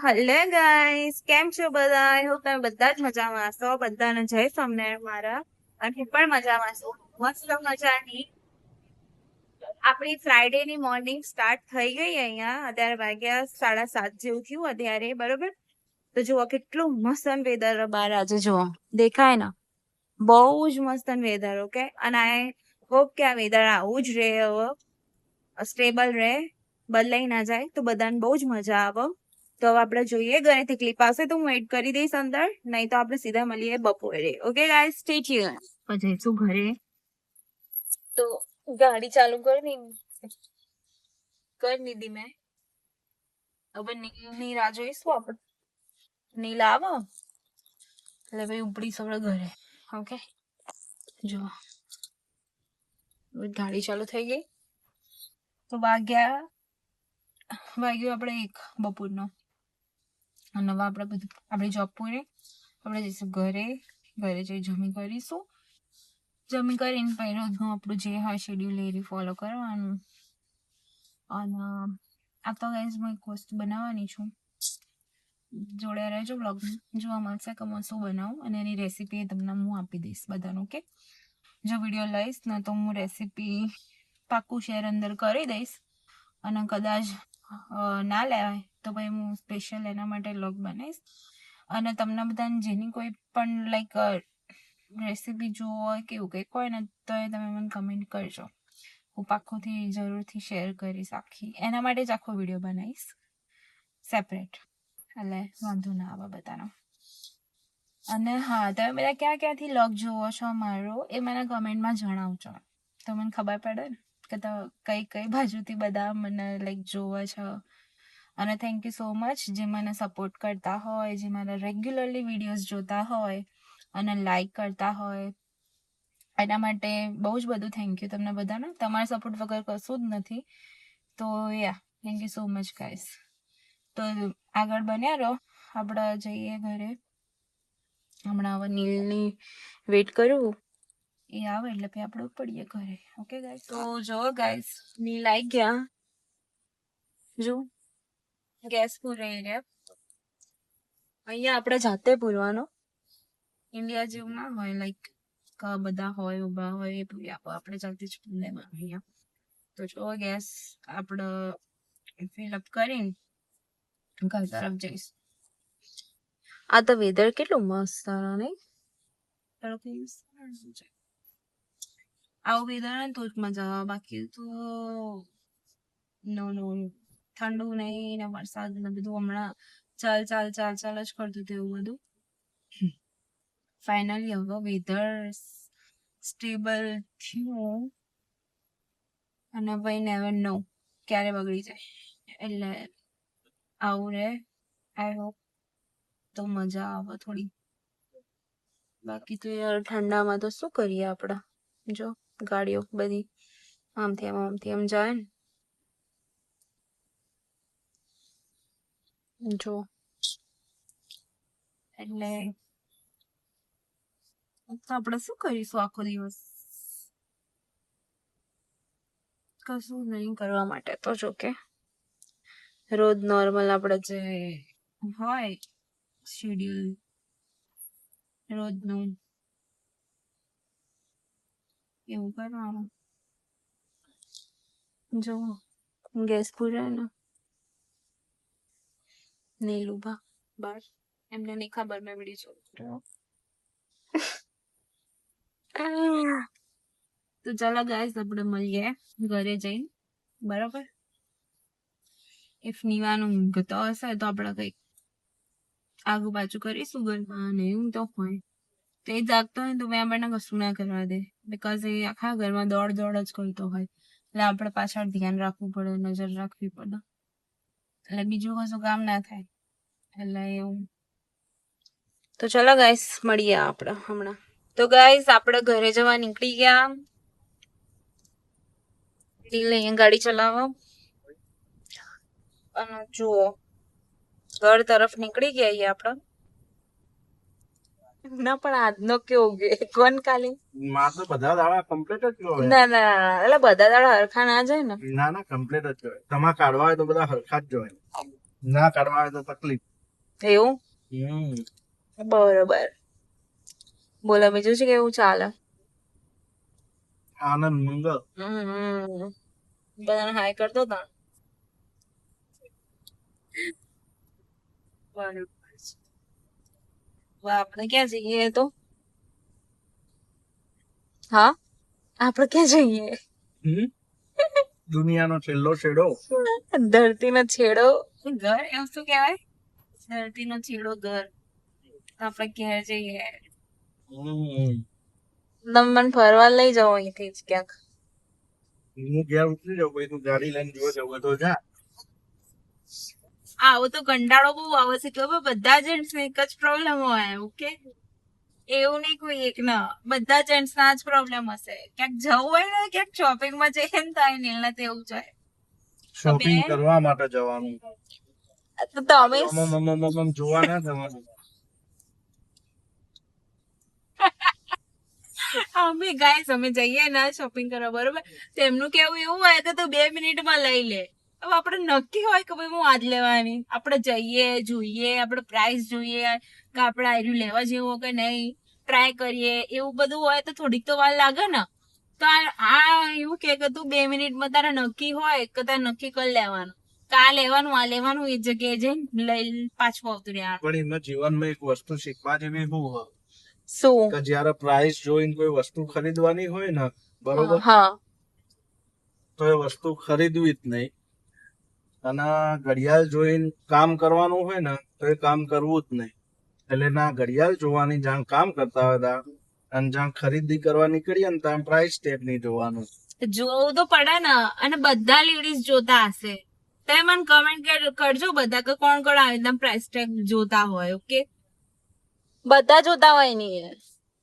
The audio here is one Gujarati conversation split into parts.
હેલો ગાઈસ, કેમ છો બધા? આઈ હોપ તમે બધા જ મજામાં હશો. બધાને જય સ્વામિનારાયણ મારા. અને હું પણ મજામાં છું. મસ્ત મજાની આપણી ફ્રાઈડે ની મોર્નિંગ સ્ટાર્ટ થઈ ગઈ. અહીંયા અત્યારે વાગ્યા 7:30 જેવું થયું અત્યારે, બરોબર. તો જુઓ કેટલું મસ્ત વેધર બહાર આજે જુઓ દેખાય ને, બહુ જ મસ્ત વેધર. ઓકે, અને આઈ હોપ કે આ વેધર આવું જ રહે, હવે સ્ટેબલ રહે, બદલાઈ ના જાય તો બધાને બહુ જ મજા આવે. તો હવે આપણે જોઈએ, ઘરેથી ક્લિપ આવશે તો હું વેઇટ કરી દઈશ અંદર, નહીં તો આપણે સીધા મળીએ બપોરે. Okay guys, stay tune. પછી જઈશું ઘરે. તો ગાડી ચાલુ કરી દીધી મેં. હવે નીલની રાહ જોઈશું આપણે. નીલ આવો એટલે ભાઈ ઉપડીશું આપણે ઘરે. ઓકે, જો ગાડી ચાલુ થઈ ગઈ. તો વાગ્યું આપણે 1 બપોરનો. અને હવે આપણે બધું આપણી જોબ પૂરી, આપણે જઈશું ઘરે. ઘરે જઈ જમી કરીશું. જમી કરીને પછી રોજનું આપણું જે હોય શેડ્યુલ એ ફોલો કરવાનું. અને આ તો ગાઈઝ હું એક વસ્તુ બનાવવાની છું, જોડે રહેજો બ્લોગમાં, જોવા મળશે કે હું શું બનાવું, અને એની રેસીપી તમને હું આપી દઈશ બધાનું. ઓકે, જો વિડીયો લઈશ ને તો હું રેસીપી પાક્કું શેર અંદર કરી દઈશ. અને કદાચ ના લેવાય તો ભાઈ હું સ્પેશિયલ એના માટે વ્લોગ બનાવીશ. અને તમને બધાને જેની કોઈ પણ લાઈક રેસીપી જોવો હોય કે એવું કંઈક હોય ને તો એ તમે મને કમેન્ટ કરજો. હું પાક્કોથી જરૂરથી શેર કરીશ આખી, એના માટે જ આખો વિડીયો બનાવીશ સેપરેટ, એટલે વાંધો ના આવે બધાનો. અને હા, તમે બધા ક્યાં ક્યાંથી વ્લોગ જોવો છો મારો એ મને કમેન્ટમાં જણાવજો, તો મને ખબર પડે ને કે તો કઈ બાજુથી બધા મને લાઈક જોવે છે. અને થેન્ક યુ સો મચ જે મને સપોર્ટ કરતા હોય, જે મારા રેગ્યુલરલી વિડીયોઝ જોતા હોય અને લાઈક કરતા હોય, એના માટે બહુ જ બધું થેન્ક યુ તમને બધાને. તમારા સપોર્ટ વગર કશું જ નથી. તો yeah, thank you so much guys. તો આગળ બન્યા રહો, આપણે જઈએ ઘરે. હમણાં હવે નીલની વેઇટ કરું, એ આવે એટલે પછી આપણે પડીએ ઘરે. ઓકે ગાઈસ, તો જો ગાઈસ નીલ આવી ગયા. જો ગેસ પૂરાઈ રહ્યા. અહીંયા આપણે જાતે પૂરવાનો, ઇન્ડિયા જેવું ના હોય લાઈક બધા હોય ઉભા હોય એ પૂરી આપો, આપણે જાતે જ પૂરી લેવાનું અહીંયા. તો જો ગેસ આપણે ફિલઅપ કરીને ઘર તરફ જઈશ. આ તો વેધર કેટલું મસ્ત નહીં? આવું વેધર ને તો જ મજા આવે, બાકી તો નો ઠંડુ નહીં ને વરસાદ ને બધું હમણાં ચાલ જ કરતું હતું એવું બધું. ફાઇનલી હવે વેધર સ્ટેબલ થયું, અને ભાઈ નેવર નો ક્યારે બગડી જાય, એટલે આવું રે. આઈ હોપ તો મજા આવે થોડી. બાકી તો યાર ઠંડામાં તો શું કરીએ આપણે, જો ગાડીઓ બધી આમથી આમ જાય ને, જો એટલે આપણે શું કરીશું આખો દિવસ, કશું નહીં કરવા માટે તો. જો કે રોજ નોર્મલ આપણે જે હોય શેડ્યુલ રોજનું એવું કરવાનું. જો ગેસ પૂરા ને નહીં ઉભા બાર, એમને નહીં ખબર મેં વિડીયો જોયો. તો ચાલો ગાઈસ આપણે મળીએ ઘરે જઈને, બરાબર. ઇફ નીવાનું ઊંઘતો હશે તો આપણે કંઈક આગુ પાછું કરીશું ઘરમાં, ને એવું તો હોય તો એ જાગતો હોય તો મેં આપણને કશું ના કરવા દે, બિકોઝ એ આખા ઘરમાં દોડ જ કરતો હોય, એટલે આપણે પાછળ ધ્યાન રાખવું પડે, નજર રાખવી પડે, એટલે બીજું કશું કામ ના થાય, એટલે એવું. તો ચલો ગાઈસ મળીએ આપણે હમણાં. તો ગાઈસ આપણે ઘરે જવા નીકળી ગયા. અહીંયા ગાડી ચલાવો અને જુઓ ઘર તરફ નીકળી ગયા આપણે. ના પણ આજનો કેવો ગયો કોણ ખાલી માં તો બધા દાડા કમ્પ્લીટ જ જોવે. ના એટલે બધા દાડા હરખા ના જાય ને. ના કમ્પ્લીટ જ જોવે. તમારે કાઢવા હોય તો બધા હરખા જ જોવે, ના કાઢવા હોય તો તકલીફ. એવું હમ બરોબર. બોલો બીજું છે કેવું ચાલે? આનંદ મંગલ. બધાને હાય કરતો હતા. બરોબર છે. હવે આપણે ક્યાં જઈએ તો? હા આપણે ક્યાં જઈએ? દુનિયાનો છેલ્લો છેડો. ધરતીનો છેડો ઘર એવું શું કહેવાય? ધરતીનો છેડો ઘર. આપણે ક્યાં જઈએ? તમે મને ફરવા લઈ જાઓ અહીંથી જ ક્યાંક. હું ઘેર ઉતરી જાઉં પછી તું ગાડી લઈને જોવા જવું હોય તો જા. આવો તો કંટાળો બહુ આવે છે ખબર, બધા જેન્ટ્સ ને એક જ પ્રોબ્લેમ હોય. ઓકે, એવું નહીં કોઈ એક ના, બધા જેન્ટ્સ ના જ પ્રોબ્લેમ હશે. ક્યાંક જવું હોય ને, ક્યાંક શોપિંગ માં જઈએ ને તો નીલના તેવું જ હોય. શોપિંગ કરવા માટે જવાનું. તો તમે જોવા ના જવાનું. અમે ગાઈસ અમે જઈએ ને શોપિંગ કરવા, બરોબર, તો એમનું કેવું એવું હોય કે તું 2 મિનિટમાં લઈ લે. હવે આપણે નક્કી હોય કે ભાઈ હું આજ લેવાની, આપણે જઈએ જોઈએ, આપણે પ્રાઇસ જોઈએ કે આપણે આયરું લેવા જેવું કે નહીં, ટ્રાય કરીએ, એવું બધું હોય તો થોડીક તો વાર લાગે ને. તો આ એવું કે તું 2 મિનિટમાં તારે નક્કી હોય કે તારે નક્કી કરી લેવાનું કે આ લેવાનું એ જગ્યાએ જઈને લઈ પાછું આવતું રહ્યા. પણ એમાં જીવનમાં એક વસ્તુ શીખવા જેવી શું હોય શું કે જયારે પ્રાઇસ જોઈને કોઈ વસ્તુ ખરીદવાની હોય ને, બરોબર, હા તો એ વસ્તુ ખરીદવી જ નહીં. અને ઘડિયાળ જોઈને કામ કરવાનું હોય ને તો એ કામ કરવું જ નહીં. એટલે ના ઘડિયાળ જોવાની જાણ કામ કરતા હતા અને જાણ ખરીદી કરવા નીકળીએ ને ત્યાં પ્રાઇસ ટેગ નહીં જોવાનું. જોવું તો પડે ને, અને બધા લેડીઝ જોતા હશે. તમે મને કમેન્ટ કરજો બધા કે કોણ કોણ આવે એકદમ પ્રાઇસ ટેગ જોતા હોય. ઓકે, બધા જોતા હોય નહીં,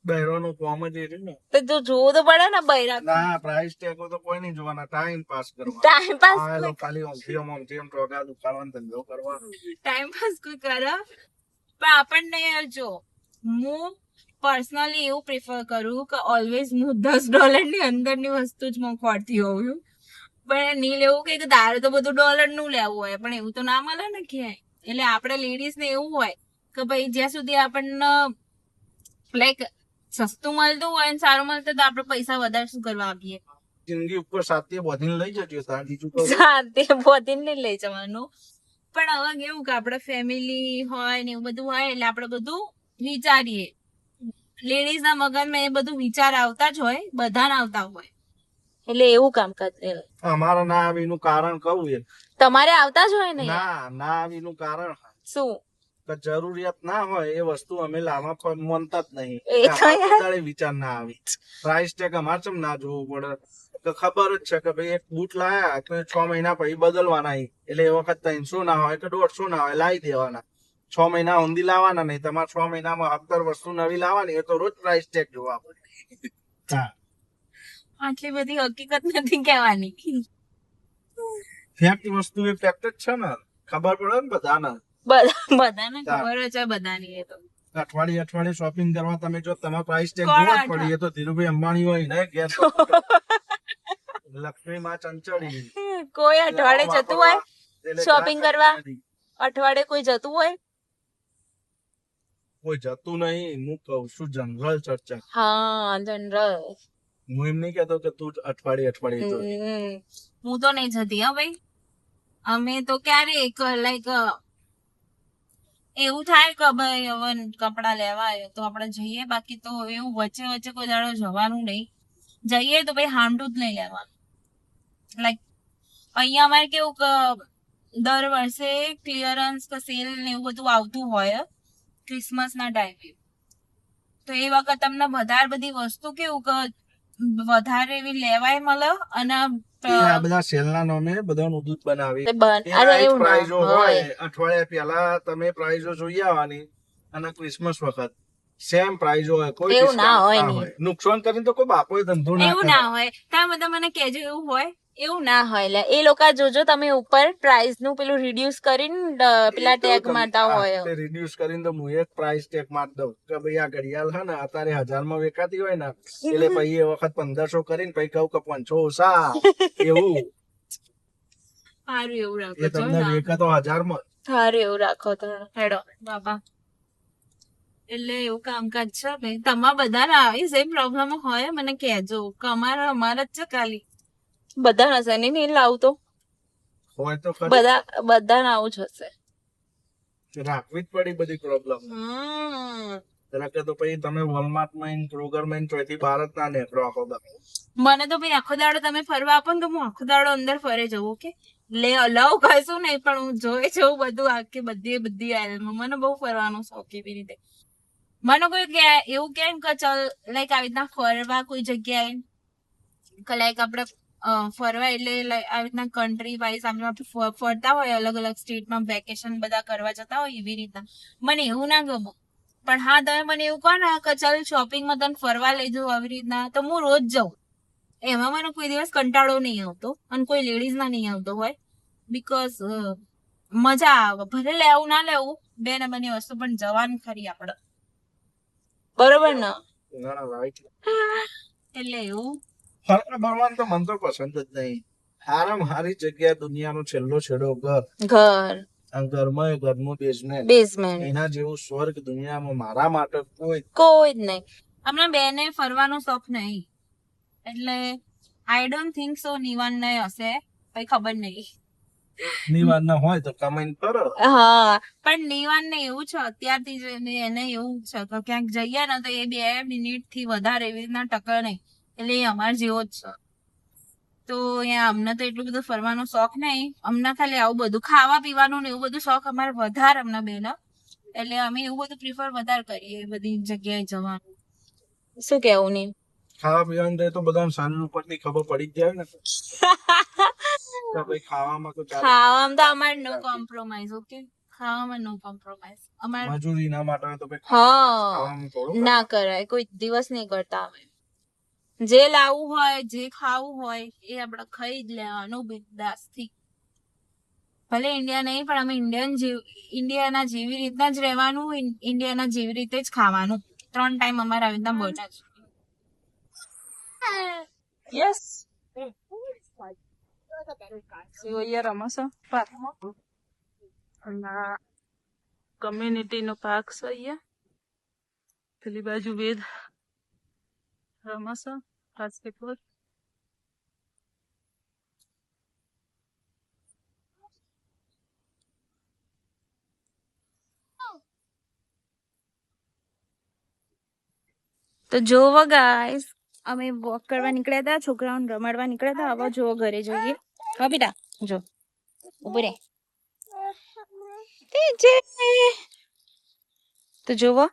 બહેરોનું કામ જ એ છે ને. તો જોવું તો પડે ને બૈરા. ના પ્રાઇસ ટેગો તો કોઈ નહીં જોવાના, ટાઈમ પાસ કરવાનો. ટાઈમ પાસ ખાલી ઓમથી ઓમ ટોકા દુકાન ધંધો કરવાનો. ટાઈમ પાસ કોઈ કરે પણ આપણને જો, હું પર્સનલી એવું પ્રિફર કરું કે ઓલવેઝ હું $10 ની અંદરની વસ્તુ જ ખોરતી હોઉં છું. પણ નીલ એવું કે તારે તો બધું $1 નું લેવું હોય, પણ એવું તો ના મળે ને ક્યાંય. એટલે આપણે લેડીઝ ને એવું હોય કે ભાઈ જ્યાં સુધી આપણને લાઈક સસ્તું મળતું હોય ને સારું મળતું તો આપણે પૈસા વધારે શું કરવા આપીએ. જિંદગી ઉપર સાથે બોધીને લઈ જજો તાર બીજું કહું. સાથે બોધીને લઈ જવાનું. પણ હવે કેવું કે આપણે ફેમિલી હોય ને એવું બધું હોય એટલે આપણે બધું વિચારીએ. લેડીઝ ના મગજમાં એ બધું વિચાર આવતા જ હોય, બધાને આવતા હોય. એટલે એવું કામકાજ અમારે ના આવીનું કારણ કહું એ તમારે આવતા જ હોય ને. ના આવીનું કારણ શું કે જરૂરિયાત ના હોય એ વસ્તુ અમે લાવવા માનતા જ નહીં. એ તો યાર વિચાર ના આવી. પ્રાઇસ ટેગ અમારે ચમ ના જોવું પડે તો ખબર જ છે કે ભાઈ એક બૂટ લાયા તો 6 મહિના પછી બદલવાના, એટલે એ વખત 300 ના હોય કે 150 ના હોય લાવી દેવાના. 6 મહિના ઊંધી લાવવાના નહીં, તમારે 6 મહિનામાં 17 વસ્તુ નવી લાવવાની, એ તો રોજ પ્રાઇસ ટેગ જોવા પડે. આટલી બધી હકીકત નથી કહેવાની. ફેક્ટ વસ્તુ એ ફેક્ટ જ છે ને, ખબર પડે ને બધાને. બધાને ખબર જ છે બધાની. એ તો અઠવાડિયે શોપિંગ કરવા તમે જો તમારે પ્રાઇસ ટેગ કોણ જોવા જ પડી, એ તો ધીરુભાઈ અંબાણી હોય ને ઘેર તો લક્ષ્મી માં ચંચળી. કોઈ અઠવાડિયે જતું હોય એટલે શોપિંગ કરવા? અઠવાડિયે કોઈ જતું હોય? કોઈ જતું નહીં, હું કઉ છું જનરલ ચર્ચા. હા જનરલ. હું એમ નહીં કેતો કે તું અઠવાડિયે જો. હું તો નહીં જતી હા ભાઈ. અમે તો ક્યારે લાઈક એવું થાય કે ભાઈ હવે કપડા લેવા આવ્યો તો આપણે જઈએ, બાકી તો એવું વચ્ચે કોઈ દાડો જવાનું નહીં. જઈએ તો ભાઈ હામટું જ નહીં લેવાનું. લાઈક અહીંયા અમારે કેવું કે દર વર્ષે ક્લિયરન્સ કે સેલ ને એવું બધું આવતું હોય ક્રિસમસ ના ટાઈમે. તો એ વખત તમને વધારે બધી વસ્તુ કેવું કે વધારે એવી લેવાય મળે, અને આ બધા સેલ ના નામે બધાનું દૂધ બનાવી પ્રાઇઝો હોય. અઠવાડિયા પહેલા તમે પ્રાઇઝો જોઈ આવવાની અને ક્રિસમસ વખત સેમ પ્રાઇઝો હોય, કોઈ એવું ના હોય નુકસાન કરીને તો કોઈ બાપો ધંધો ના એવું ના હોય. તમે બધા મને કહેજો એવું હોય? એવું ના હોય. લે એ લોકો જોજો તમે ઉપર પ્રાઇસ નું પેલું રિડ્યુસ કરીને પેલા ટેગ મારતા હોય. રિડ્યુસ કરીને તો હું એક પ્રાઇસ ટેગ માર દઉં કે ભાઈ આ ઘડિયાળ છે ને અત્યારે 1000 માં વેચાતી હોય ને, એટલે પછી એ વખત 1500 કરીને પછી કહું કે 500 ઓછા. એવું સારું એવું એ તમને વેચા તો 1000 માં. સારું એવું રાખો તો હેડો બાબા. એટલે એવું કામકાજ છે ભાઈ. તમારા બધાને આવી સેમ પ્રોબ્લેમ હોય મને કહેજો કે અમારા જ છે ખાલી. બધા હશે નહીં લાવું તો હોય તો ખરી. બધાને આવું જ હશે. રાખવી જ પડી બધી પ્રોબ્લેમ. જરા કે તો પછી તમે વોલમાર્ટમાં ક્રોગરમાં ચોથી બહાર જ ના નીકળો આખો દાડો. મને તો ભાઈ આખો દાડો તમે ફરવા આપો ને તો હું આખો દાડો અંદર ફરે જવું. ઓકે લવ કહીશું નહીં પણ હું જોઈ જવું બધું આખી બધી આઈલમાં. મને બહુ ફરવાનો શોખ એવી રીતે. મને કોઈ એવું કેમ કે ચાલ લાઈક આવી રીતના ફરવા કોઈ જગ્યાએ કે લાઈક આપણે ફરવા એટલે આવી રીતના કન્ટ્રી વાઇઝ આપણે ફરતા હોય અલગ અલગ સ્ટેટમાં વેકેશન બધા કરવા જતા હોય એવી રીતના મને એવું ના ગમે. પણ હા તમે મને એવું કહો ને કે ચાલ શોપિંગમાં તને ફરવા લઈ જાઉં આવી રીતના તો હું રોજ જાઉં. એમાં મને કોઈ દિવસ કંટાળો નહીં આવતો અને કોઈ લેડીઝ ના નહીં આવતો હોય. બીકોઝ મજા આવે ભલે લેવું ના લેવું બે નંબરની વસ્તુ પણ જવાનું ખરી આપણે. બરોબર ને? એટલે એવું ફરવા ભરવાનું તો મને તો પસંદ જ નહીં. હારામાં હારી જગ્યા દુનિયાનો છેલ્લો છેડો ઘર. અને ઘરમાં ઘરનું બેઝમેન્ટ એના જેવું સ્વર્ગ દુનિયામાં મારા માટે કોઈ જ નહીં. હમણાં બેને ફરવાનો શોખ નહીં એટલે I don't think so Nivan નહીં હશે કઈ ખબર નહીં. નિવાન ના હોય તો કમાઈને કરો. હા પણ નિવાન ને એવું છે અત્યારથી જ એને એવું છે કે ક્યાંક જઈએ ને તો એ 2 મિનિટ થી વધારે એવી રીતના ટકે નહીં. એટલે એ અમાર જેવો જ છે. તો અહીંયા અમને તો એટલું બધું ફરવાનો શોખ નહીં. અમને ખાલી આવું બધું ખાવા પીવાનું ને એવું બધું શોખ અમારે વધારે અમને બેન. એટલે અમે એવું બધું પ્રિફર વધારે કરીએ બધી જગ્યાએ જવાનું. શું કેવું નહીં? ખાવા પીવાનું તો બધાને સાંજ ઉપરથી ખબર પડી જ જાય ને. ખાવામાં તો અમારે નો કોમ્પ્રોમાઇઝ. ઓકે ખાવામાં નો કોમ્પ્રોમાઇઝ અમારે મજૂરી ના માટે તો ના કરાય કોઈ દિવસ નહીં કરતા. અમે જે લાવવું હોય જે ખાવું હોય એ આપણે ખાઈ જ લેવાનું બિંદાસથી. ભલે ઇન્ડિયા નહીં પણ અમે ઇન્ડિયાના જેવી રીતના જ રહેવાનું ઇન્ડિયાના જેવી રીતે જ ખાવાનું. 3 ટાઈમ અમારે આવી રીતના બને જ. યસ રમશો કમ્યુનિટી નો પાર્ક છે અહીંયા. પેલી બાજુ વેદ રમશો બાસ્કેટબોલ. તો જોવો ગાઈસ અમે વોક કરવા નીકળ્યા હતા છોકરાઓને રમાડવા નીકળ્યા હતા. હવે જોવો ઘરે જોઈએ. હા બેટા જો ઉભો રે. તો જોવો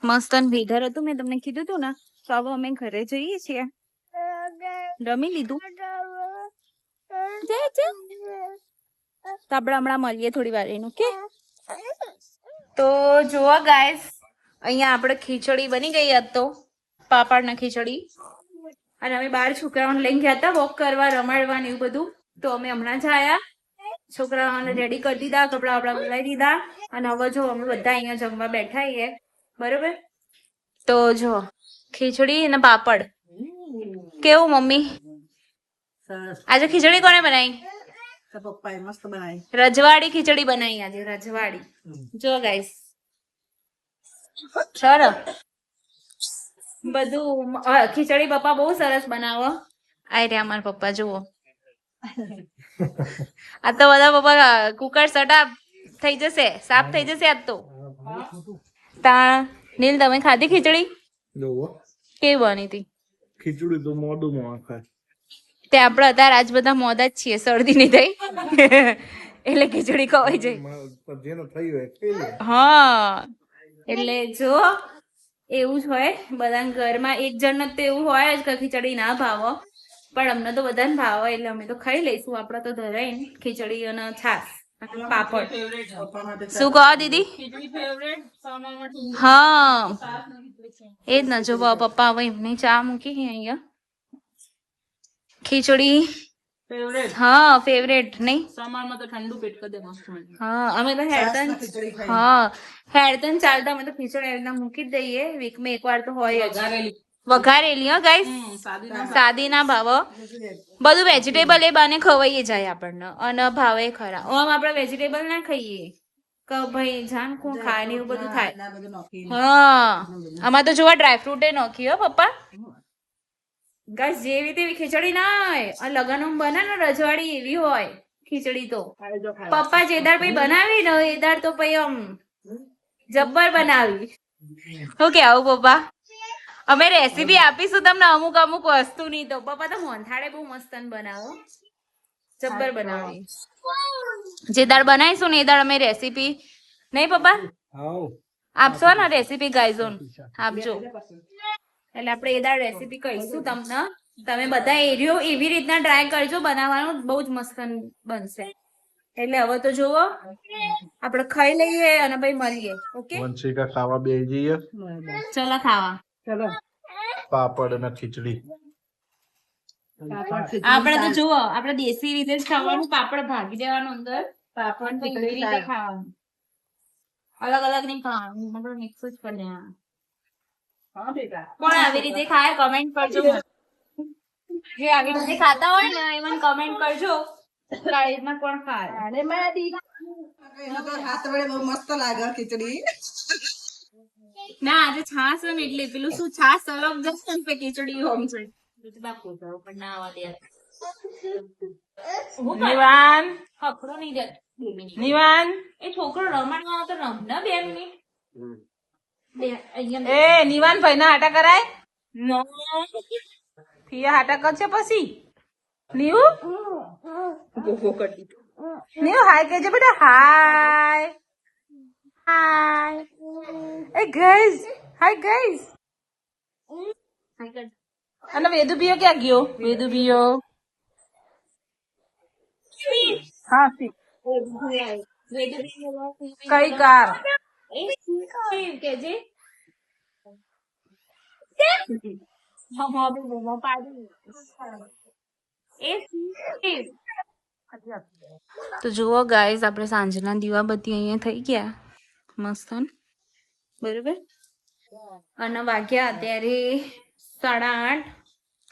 મસ્ત વેધર હતું. મેં તમને કીધું હતું ને તો હવે અમે ઘરે જઈએ છીએ. રમી લીધું તો આપણે હમણાં મળીએ થોડી વાર એનું. કે તો જોવો ગાઈસ અહીંયા આપણે ખીચડી બની ગઈ હતી તો પાપડના ખીચડી. અને અમે 12 છોકરાઓને લઈને ગયા હતા વોક કરવા રમાડવા ને એવું બધું. તો અમે હમણાં જ આયા છોકરાઓને રેડી કરી દીધા કપડા વપડા બદલાઈ દીધા. અને હવે જો અમે બધા અહીંયા જમવા બેઠા છીએ. બરોબર તો જો ખીચડી અને પાપડ. કેવું મમ્મી? આજે ખીચડી કોને બનાવી? પપ્પાએ મસ્ત બનાવી. રજવાડી ખીચડી બનાવી આજે. રજવાડી જો ગાઈસ સરસ બધું. ખીચડી પપ્પા બહુ સરસ બનાવો. આય રે અમારા પપ્પા જુઓ. આ તો બધા પપ્પા કુકર સટા થઈ જશે સાફ થઈ જશે આજ તો. તા નીલ તમે ખાધી ખીચડી? કેવી બની હતી? ખીચડી તો મોઢું માં ખાય. તે આપણે અત્યારે આજ બધા મોદા જ છીએ. શરદી નહીં થઈ એટલે ખીચડી ખવાઈ જાય. હા એટલે જો એવું જ હોય બધાના ઘરમાં. એક જણ તો એવું હોય જ કે ખીચડી ના ભાવો પણ અમને તો બધાને ભાવે એટલે અમે તો ખાઈ લઈશું. આપણે તો ધરાય ને ખીચડી અને છાસ પાપડ. શું કહો દીદી? હા એ જ ને જો પપ્પા હવે એમની ચા મૂકી અહીંયા. ખીચડી હા ફેવરેટ નહીં. સમારમાં તો ઠંડુ પેટ કરી દે મસ્ત. હા અમે તો હેડતન ચાલતા અમે તો ખીચડી એવી મૂકી જ દઈએ. વીકમાં એકવાર તો હોય જ. વઘારેલી હો ગાઈસ, સાદી ના ભાવ. બધું વેજીટેબલ એ બાને ખવાઈ જાય આપણને અને ભાવે ખરા. આમ આપણે વેજીટેબલ ના ખાઈએ કે ભાઈ જાન કોણ ખાય ને એવું બધું થાય. હા આમાં તો જોવા ડ્રાયફ્રૂટ એ નાખી હો પપ્પા. ગાઈસ જેવી તેવી ખીચડી ના હોય આ લગન બને ને રજવાડી એવી હોય ખીચડી તો. પપ્પા જે દાળ પછી બનાવી ને એ દાળ તો પછી આમ જબ્બર બનાવી. શું કે આવું પપ્પા? અમે રેસીપી આપીશું તમને અમુક અમુક વસ્તુની. તો પપ્પા તો મોહનથાળે બહુ મસ્ત બનાવો, જબ્બર બનાવી. જે દાળ બનાવીશું ને એ દાળ અમે રેસીપી નહીં પપ્પા આપશો ને રેસીપી ગાઈઝોન આપજો. એટલે આપણે એ દાળ રેસીપી કહીશું તમને. તમે બધા એરિયો એવી રીતના ટ્રાય કરજો બનાવવાનું, બહુ જ મસ્ત બનશે. એટલે હવે તો જુઓ આપણે ખાઈ લઈએ અને પછી મળીએ. ઓકે વંશિકા ખાવા બેસી જઈએ. ચલો ખાવા. પાપડ અને ખીચડી. આપણે તો જુઓ આપણે દેશી રીતે જ ખાવાનું. પાપડ ભાગી દેવાનું અંદર, પાપડ તો એવી રીતે ખાવાનું, અલગ અલગ નહીં ખાવાનું. આપણે મિક્સ જ કરી દેવાનું. કોણ આવી રીતે ખાય કમેન્ટ કરજો. જે આવી રીતે ખાતા હોય ને એ મને કમેન્ટ કરજો. કાળીમાં કોણ ખાય? હાથ વડે બહુ મસ્ત લાગે ખીચડી. ના આજે છાસ હોય ને એટલે પેલું શું છાસ અલગ જશે ને પછી ખીચડી હોમ છે. પણ ના આવવા દે. નિવાન ખપડો નહીં દે. નિવાન એ છોકરો રમણમાં તો રમ ને 2 મિનિટ. એ નિવાન ભાઈ ના હાટા કરાય ફિયા હાટા કરશે પછી. નીવ નીવ હાય કહેજે બેટા. હાય હાય. એ ગાઈસ હાય ગાઈસ. અને વેદુ ભીયો ક્યાં ગયો? વેદુ ભીયો હા સી કઈ કાર કેજે તો જુઓ ગાઈઝ આપણે સાંજના દીવાબત્તી અહીંયા થઈ ગયા મસ્ત બરોબર. અને વાગ્યા અત્યારે 8:30.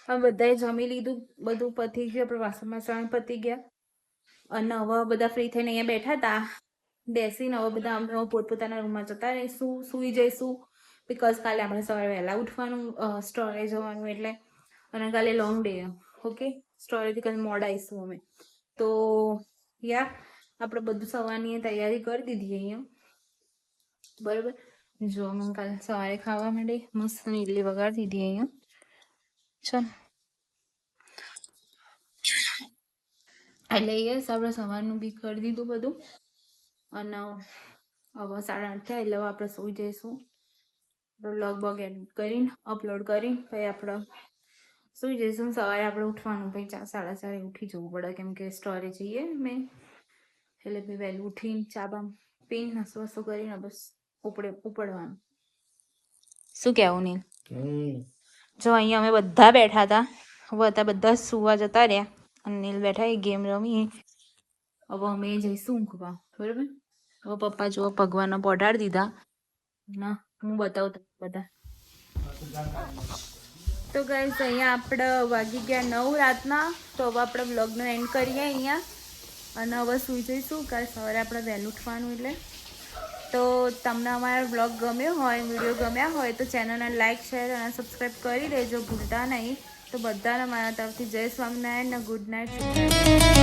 હવે બધાએ જમી લીધું, બધું પતી ગયું. આપણે વાસણ પતી ગયા અને હવે બધા ફ્રી થઈને અહીંયા બેઠા હતા બેસીને. હવે બધા અમે પોતપોતાના રૂમમાં જતા રહીશું, સુઈ જઈશું. બિકોઝ કાલે આપણે સવારે વહેલા ઉઠવાનું, સ્ટોરે જવાનું એટલે. અને કાલે લોંગ ડે. ઓકે સ્ટોરેથી કાલે મોડા આવીશું અમે. તો યા આપણે બધું સવારની તૈયારી કરી દીધી અહીંયા બરોબર. જો અમે કાલે સવારે ખાવા માંડે મસ્ત ઇડલી વગાડી દીધી અહીંયા. ચાલ એટલે યસ આપણે સવારનું બી કરી દીધું બધું. અને હવે 8:30 થયા એટલે હવે આપણે સુઈ જઈશું. વ્લોગ બોગ એડિટ કરીને અપલોડ કરીને પછી આપણે સુઈ જઈશું. સવારે આપણે ઉઠવાનું પછી 4, 4:30 ઉઠી જવું પડે કેમ કે સ્ટોરે જઈએ મેં. એટલે પછી વહેલું ઉઠીને ચા બા પીને નાસ્તો કરીને બસ ઉપડવાનું. શું કહેવું નીલ? જો અહીંયા અમે બધા બેઠા હતા. હવે બધા સુવા જતા રહ્યા અને નીલ બેઠા એ ગેમ રમી. હવે અમે જઈશું ઊંઘવા બરાબર. હવે પપ્પા જો ભગવાનને પઢાડી દીધા ના હું બતાવું બધા. તો ગાઈસ અહીંયા આપણે વાગી ગયા 9 રાતના. તો હવે આપણે વ્લોગનો એન્ડ કરીએ અહીંયા અને હવે સુઈ જઈશું. કાલે સવારે આપણે વહેલું ઉઠવાનું એટલે. તો તમને અમારો વ્લોગ ગમ્યો હોય, વિડીયો ગમ્યા હોય તો ચેનલને લાઇક શેર અને સબસ્ક્રાઈબ કરી દેજો ભૂલતા નહીં. તો બધાને મારા તરફથી જય સ્વામિનારાયણ ને ગુડ નાઇટ.